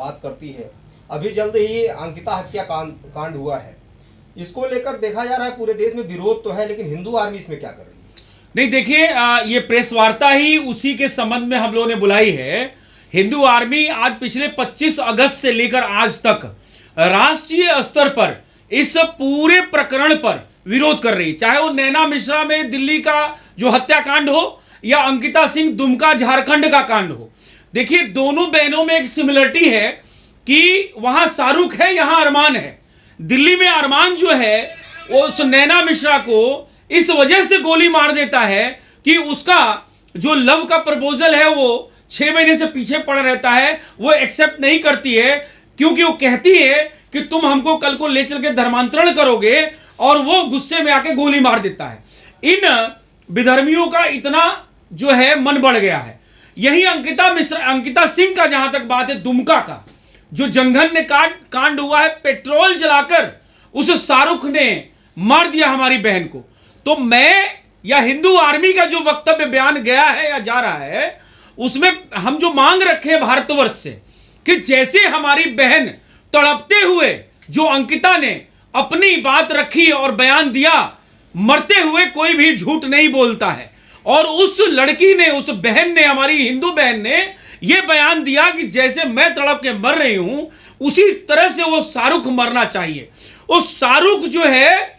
बात करती है। अभी जल्द ही अंकिता हत्या कांड हुआ है, इसको लेकर देखा जा रहा है पूरे देश में विरोध तो है, लेकिन हिंदू आर्मी इसमें क्या कर रही है? नहीं देखिए, ये प्रेस वार्ता ही उसी के संबंध में हम लोगों ने बुलाई है। हिंदू आर्मी आज पिछले 25 अगस्त से लेकर आज तक राष्ट्रीय स्तर पर इस पूरे प्रकरण पर विरोध कर रही, चाहे वो नैना मिश्रा में दिल्ली का जो हत्याकांड हो या अंकिता सिंह दुमका झारखंड का कांड हो। देखिए, दोनों बहनों में एक सिमिलरिटी है कि वहां शाहरुख है, यहां अरमान है। दिल्ली में अरमान जो है वो उस नैना मिश्रा को इस वजह से गोली मार देता है कि उसका जो लव का प्रपोजल है वो 6 महीने से पीछे पड़ा रहता है, वो एक्सेप्ट नहीं करती है, क्योंकि वो कहती है कि तुम हमको कल को ले चल के धर्मांतरण करोगे, और वो गुस्से में आके गोली मार देता है। इन विधर्मियों का इतना जो है मन बढ़ गया है। यही अंकिता सिंह का जहां तक बात है, दुमका का जो जंघन्य कांड हुआ है, पेट्रोल जलाकर उस शाहरुख ने मार दिया हमारी बहन को। तो मैं या हिंदू आर्मी का जो वक्तव्य बयान गया है या जा रहा है, उसमें हम जो मांग रखे हैं भारतवर्ष से कि जैसे हमारी बहन तड़पते हुए जो अंकिता ने अपनी बात रखी और बयान दिया, मरते हुए कोई भी झूठ नहीं बोलता है, और उस लड़की ने, उस बहन ने, हमारी हिंदू बहन ने यह बयान दिया कि जैसे मैं तड़प के मर रही हूं उसी तरह से वो शाहरुख मरना चाहिए। वो शाहरुख जो है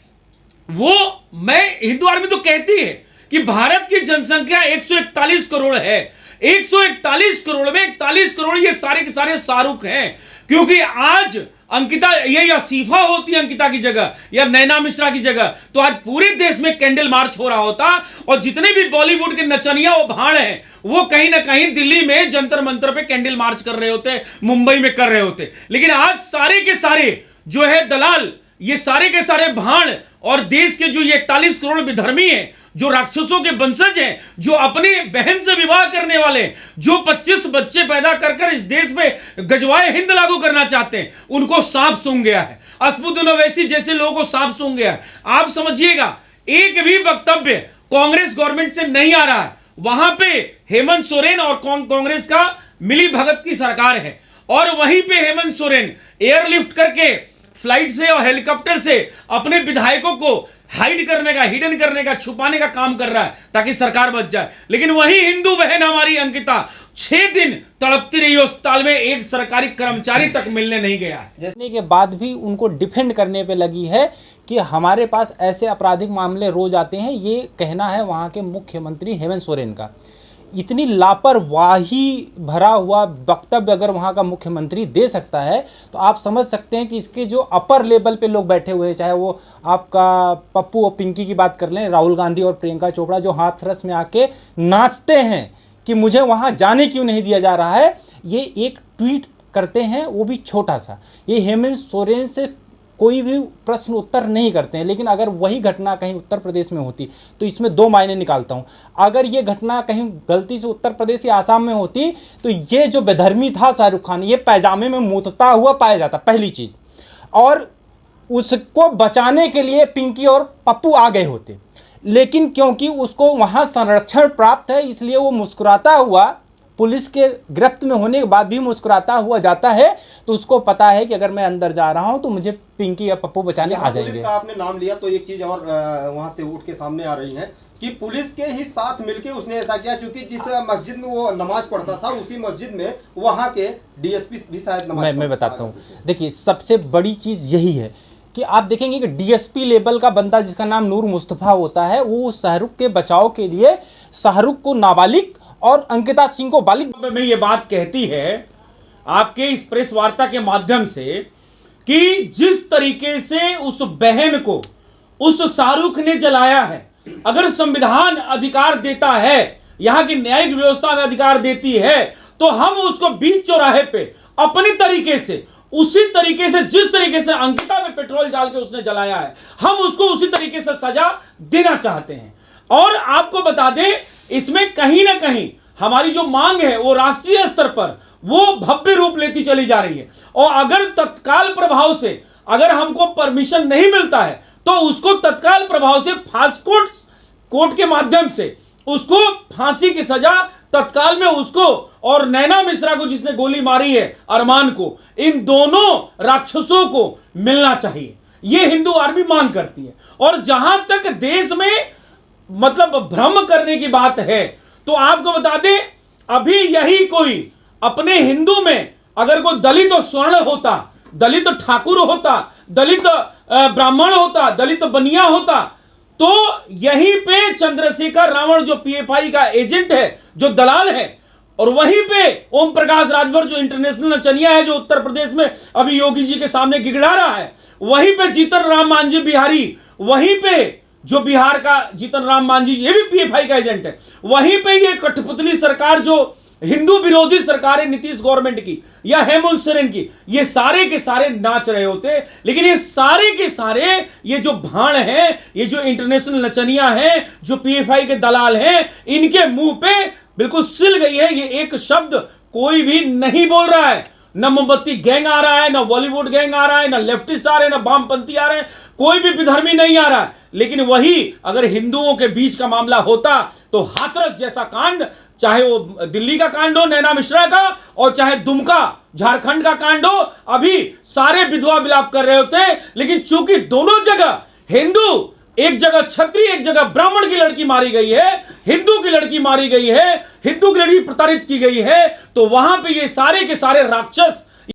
वो, मैं हिंदू आर्मी तो कहती है कि भारत की जनसंख्या 141 करोड़ है, 141 करोड़ में 41 करोड़ ये सारे के सारे शाहरुख हैं। क्योंकि आज अंकिता, ये आसिफा होती अंकिता की जगह या नैना मिश्रा की जगह, तो आज पूरे देश में कैंडल मार्च हो रहा होता, और जितने भी बॉलीवुड के नचनिया वो भाड़ हैं वो कहीं ना कहीं दिल्ली में जंतर मंतर पे कैंडल मार्च कर रहे होते, मुंबई में कर रहे होते। लेकिन आज सारे के सारे जो है दलाल, ये सारे के सारे भाड़, और देश के जो ये 41 करोड़ विधर्मी हैं, जो राक्षसों के वंशज हैं, जो अपनी बहन से विवाह करने वाले, जो 25 बच्चे पैदा कर इस देश में गजवाए हिंद लागू करना चाहते हैं, उनको सांप सूंघ गया है। असदुद्दीन ओवैसी जैसे लोगों को सांप सूंघ गया है। आप समझिएगा, एक भी वक्तव्य कांग्रेस गवर्नमेंट से नहीं आ रहा है। वहां पे हेमंत सोरेन और कांग्रेस का मिली भगत की सरकार है, और वहीं पे हेमंत सोरेन एयरलिफ्ट करके, फ्लाइट से और हेलीकॉप्टर से अपने विधायकों को हाइड करने का, हिडन करने का, छुपाने का काम कर रहा है ताकि सरकार बच जाए। लेकिन वही हिंदू बहन हमारी अंकिता 6 दिन तड़पती रही अस्पताल में, एक सरकारी कर्मचारी तक मिलने नहीं गया है। जिसने के बाद भी उनको डिफेंड करने पे लगी है कि हमारे पास ऐसे आपराधिक मामले रोज आते हैं। ये कहना है वहाँ के मुख्यमंत्री हेमंत सोरेन का। इतनी लापरवाही भरा हुआ वक्तव्य अगर वहाँ का मुख्यमंत्री दे सकता है, तो आप समझ सकते हैं कि इसके जो अपर लेवल पे लोग बैठे हुए हैं, चाहे वो आपका पप्पू और पिंकी की बात कर लें, राहुल गांधी और प्रियंका चोपड़ा, जो हाथरस में आके नाचते हैं कि मुझे वहाँ जाने क्यों नहीं दिया जा रहा है, ये एक ट्वीट करते हैं, वो भी छोटा सा। ये हेमंत सोरेन से कोई भी प्रश्न उत्तर नहीं करते हैं। लेकिन अगर वही घटना कहीं उत्तर प्रदेश में होती, तो इसमें 2 मायने निकालता हूँ। अगर ये घटना कहीं गलती से उत्तर प्रदेश या आसाम में होती, तो ये जो बेधर्मी था शाहरुख खान, ये पैजामे में मूतता हुआ पाया जाता, पहली चीज़। और उसको बचाने के लिए पिंकी और पप्पू आ गए होते, लेकिन क्योंकि उसको वहाँ संरक्षण प्राप्त है, इसलिए वो मुस्कुराता हुआ, पुलिस के गिरफ्त में होने के बाद भी मुस्कुराता हुआ जाता है। तो उसको पता है कि अगर मैं अंदर जा रहा हूं तो मुझे पिंकी या पप्पू बचाने आ जाएंगे। पुलिस का आपने नाम लिया तो एक चीज और वहां से उठ के सामने आ रही है कि पुलिस के ही साथ मिलके उसने ऐसा किया, क्योंकि जिस मस्जिद में वो नमाज पढ़ता था, उसी मस्जिद में वहां के डीएसपी भी शायद नमाज मैं बताता हूँ। देखिए, सबसे बड़ी चीज़ यही है कि आप देखेंगे कि डीएसपी लेवल का बंदा जिसका नाम नूर मुस्तफ़ा होता है, वो शाहरुख के बचाव के लिए शाहरुख को नाबालिग और अंकिता सिंह को बालिग में ये बात कहती है आपके इस प्रेस वार्ता के माध्यम से कि जिस तरीके से उस बहन को उस शाहरुख ने जलाया है, अगर संविधान अधिकार देता है, यहां की न्यायिक व्यवस्था में अधिकार देती है, तो हम उसको बीच चौराहे पे अपनी तरीके से, उसी तरीके से जिस तरीके से अंकिता में पेट्रोल डाल के उसने जलाया है, हम उसको उसी तरीके से सजा देना चाहते हैं। और आपको बता दें, इसमें कहीं ना कहीं हमारी जो मांग है वो राष्ट्रीय स्तर पर वो भव्य रूप लेती चली जा रही है। और अगर तत्काल प्रभाव से, अगर हमको परमिशन नहीं मिलता है, तो उसको तत्काल प्रभाव से फास्ट कोर्ट के माध्यम से उसको फांसी की सजा तत्काल में उसको और नैना मिश्रा को जिसने गोली मारी है अरमान को, इन दोनों राक्षसों को मिलना चाहिए, ये हिंदू आर्मी मांग करती है। और जहां तक देश में मतलब भ्रम करने की बात है, तो आपको बता दें अभी यही कोई अपने हिंदू में अगर कोई दलित और स्वर्ण होता, दलित ठाकुर होता, दलित ब्राह्मण होता, दलित बनिया होता, तो यहीं पे चंद्रशेखर रावण जो पीएफआई का एजेंट है, जो दलाल है, और वहीं पे ओम प्रकाश राजभर जो इंटरनेशनल नचनिया है, जो उत्तर प्रदेश में अभी योगी जी के सामने गिगड़ा रहा है, वहीं पे जीतन राम मांझी बिहारी, वहीं पे जो बिहार का जीतन राम मांझी ये भी पीएफआई का एजेंट है, वहीं पे ये कठपुतली सरकार जो हिंदू विरोधी सरकार है नीतीश गवर्नमेंट की या हेमंत सोरेन की, ये सारे के सारे नाच रहे होते। लेकिन ये सारे के सारे ये जो भाण हैं, ये जो इंटरनेशनल नचनिया हैं, जो पीएफआई के दलाल हैं, इनके मुंह पे बिल्कुल सिल गई है, ये एक शब्द कोई भी नहीं बोल रहा है। न मोमबत्ती गैंग आ रहा है, न बॉलीवुड गैंग आ रहा है, न लेफ्टिस्ट आ रहे हैं, न वामपंथी आ रहे हैं, कोई भी विधर्मी नहीं आ रहा है। लेकिन वही अगर हिंदुओं के बीच का मामला होता तो हाथरस जैसा कांड, चाहे वो दिल्ली का कांड हो नैना मिश्रा का, और चाहे दुमका झारखंड का कांड हो, अभी सारे विधवा विलाप कर रहे होते। लेकिन चूंकि दोनों जगह हिंदू, एक जगह क्षत्रिय, एक जगह ब्राह्मण की लड़की मारी गई है, हिंदू की लड़की मारी गई है, हिंदू की लड़की प्रताड़ित की गई है, तो वहां पे ये सारे के सारे राक्षस